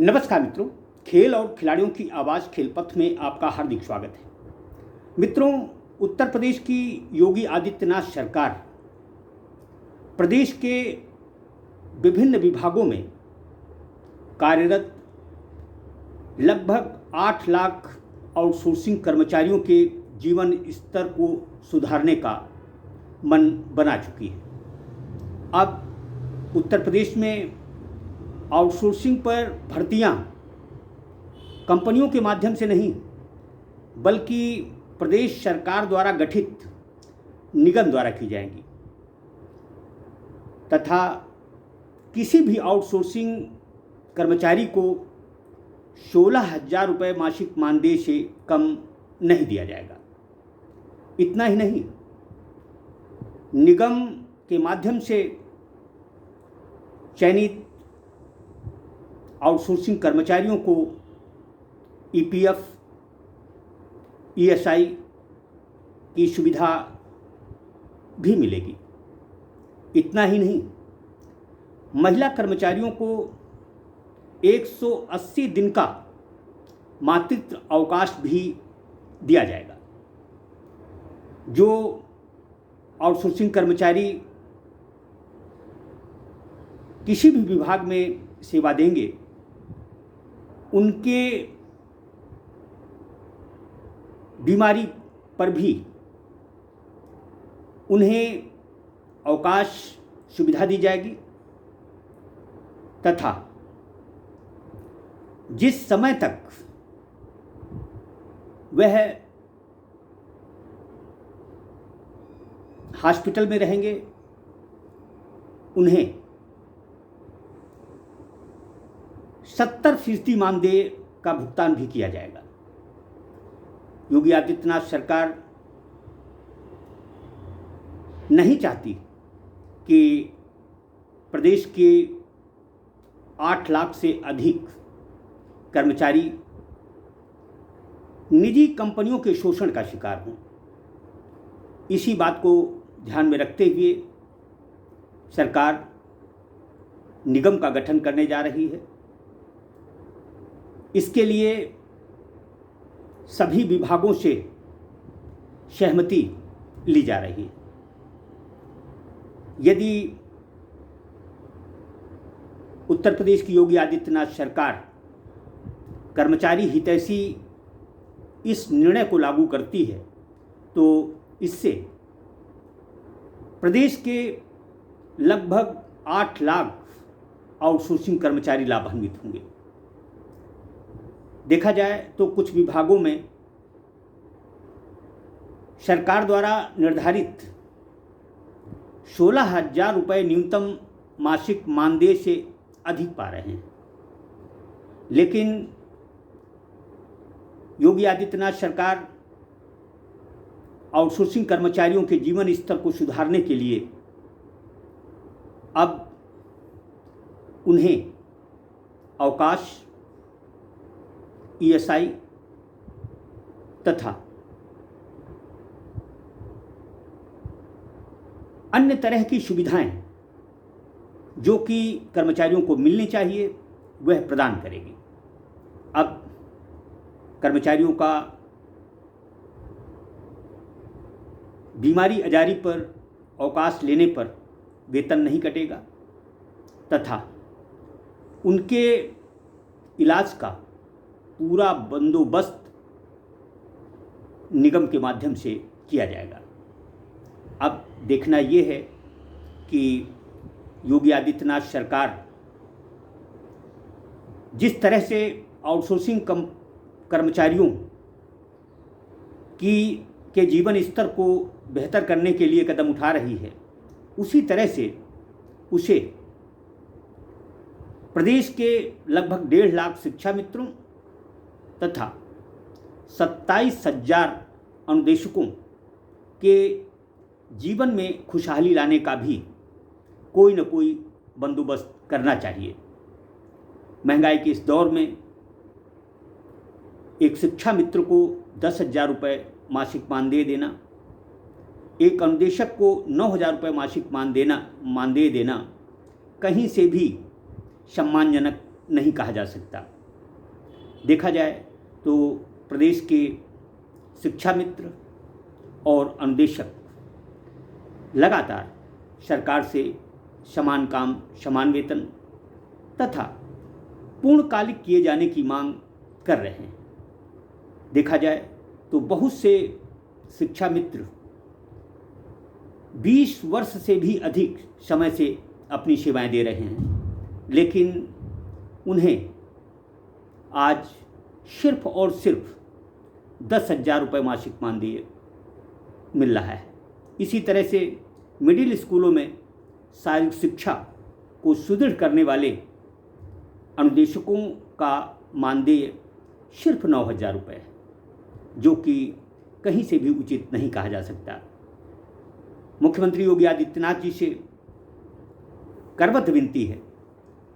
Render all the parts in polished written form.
नमस्कार मित्रों, खेल और खिलाड़ियों की आवाज़ खेलपथ में आपका हार्दिक स्वागत है। मित्रों, उत्तर प्रदेश की योगी आदित्यनाथ सरकार प्रदेश के विभिन्न विभागों में कार्यरत लगभग 8 लाख आउटसोर्सिंग कर्मचारियों के जीवन स्तर को सुधारने का मन बना चुकी है। अब उत्तर प्रदेश में आउटसोर्सिंग पर भर्तियां कंपनियों के माध्यम से नहीं, बल्कि प्रदेश सरकार द्वारा गठित निगम द्वारा की जाएंगी तथा किसी भी आउटसोर्सिंग कर्मचारी को 16,000 रुपये मासिक मानदेय से कम नहीं दिया जाएगा। इतना ही नहीं, निगम के माध्यम से चयनित आउटसोर्सिंग कर्मचारियों को ईपीएफ, ईएसआई की सुविधा भी मिलेगी। इतना ही नहीं, महिला कर्मचारियों को 180 दिन का मातृत्व अवकाश भी दिया जाएगा। जो आउटसोर्सिंग कर्मचारी किसी भी विभाग में सेवा देंगे, उनके बीमारी पर भी उन्हें अवकाश सुविधा दी जाएगी तथा जिस समय तक वह हॉस्पिटल में रहेंगे, उन्हें 70% मानदेय का भुगतान भी किया जाएगा। योगी आदित्यनाथ सरकार नहीं चाहती कि प्रदेश के 8 लाख से अधिक कर्मचारी निजी कंपनियों के शोषण का शिकार हों। इसी बात को ध्यान में रखते हुए सरकार निगम का गठन करने जा रही है। इसके लिए सभी विभागों से सहमति ली जा रही है। यदि उत्तर प्रदेश की योगी आदित्यनाथ सरकार कर्मचारी हितैषी इस निर्णय को लागू करती है, तो इससे प्रदेश के लगभग 8 लाख आउटसोर्सिंग कर्मचारी लाभान्वित होंगे। देखा जाए तो कुछ विभागों में सरकार द्वारा निर्धारित 16,000 रुपये न्यूनतम मासिक मानदेय से अधिक पा रहे हैं, लेकिन योगी आदित्यनाथ सरकार आउटसोर्सिंग कर्मचारियों के जीवन स्तर को सुधारने के लिए अब उन्हें अवकाश, ईएसआई तथा अन्य तरह की सुविधाएं जो कि कर्मचारियों को मिलनी चाहिए, वह प्रदान करेगी। अब कर्मचारियों का बीमारी अजारी पर अवकाश लेने पर वेतन नहीं कटेगा तथा उनके इलाज का पूरा बंदोबस्त निगम के माध्यम से किया जाएगा। अब देखना ये है कि योगी आदित्यनाथ सरकार जिस तरह से आउटसोर्सिंग कर्मचारियों के जीवन स्तर को बेहतर करने के लिए कदम उठा रही है, उसी तरह से उसे प्रदेश के लगभग 1.5 लाख शिक्षा मित्रों तथा 27,000 अनुदेशकों के जीवन में खुशहाली लाने का भी कोई न कोई बंदोबस्त करना चाहिए। महंगाई के इस दौर में एक शिक्षा मित्र को 10,000 रुपये मासिक मानदेय देना, एक अनुदेशक को 9,000 रुपये मासिक मानदेय देना कहीं से भी सम्मानजनक नहीं कहा जा सकता। देखा जाए तो प्रदेश के शिक्षा मित्र और अनुदेशक लगातार सरकार से समान काम समान वेतन तथा पूर्णकालिक किए जाने की मांग कर रहे हैं। देखा जाए तो बहुत से शिक्षा मित्र 20 वर्ष से भी अधिक समय से अपनी सेवाएं दे रहे हैं, लेकिन उन्हें आज सिर्फ और सिर्फ 10,000 रुपये मासिक मानदेय मिल रहा है। इसी तरह से मिडिल स्कूलों में शारीरिक शिक्षा को सुदृढ़ करने वाले अनुदेशकों का मानदेय सिर्फ 9,000 रुपये है, जो कि कहीं से भी उचित नहीं कहा जा सकता। मुख्यमंत्री योगी आदित्यनाथ जी से करबद्ध विनती है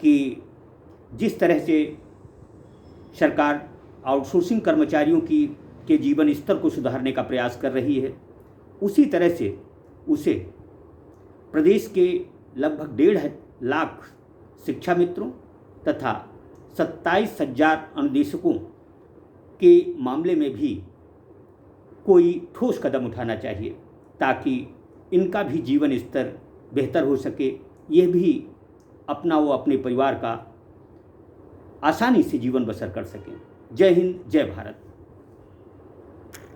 कि जिस तरह से सरकार आउटसोर्सिंग कर्मचारियों के जीवन स्तर को सुधारने का प्रयास कर रही है, उसी तरह से उसे प्रदेश के लगभग 1.5 लाख शिक्षा मित्रों तथा 27,000 अनुदेशकों के मामले में भी कोई ठोस कदम उठाना चाहिए, ताकि इनका भी जीवन स्तर बेहतर हो सके, यह भी अपना वो अपने परिवार का आसानी से जीवन बसर कर सकें। जय हिंद, जय भारत।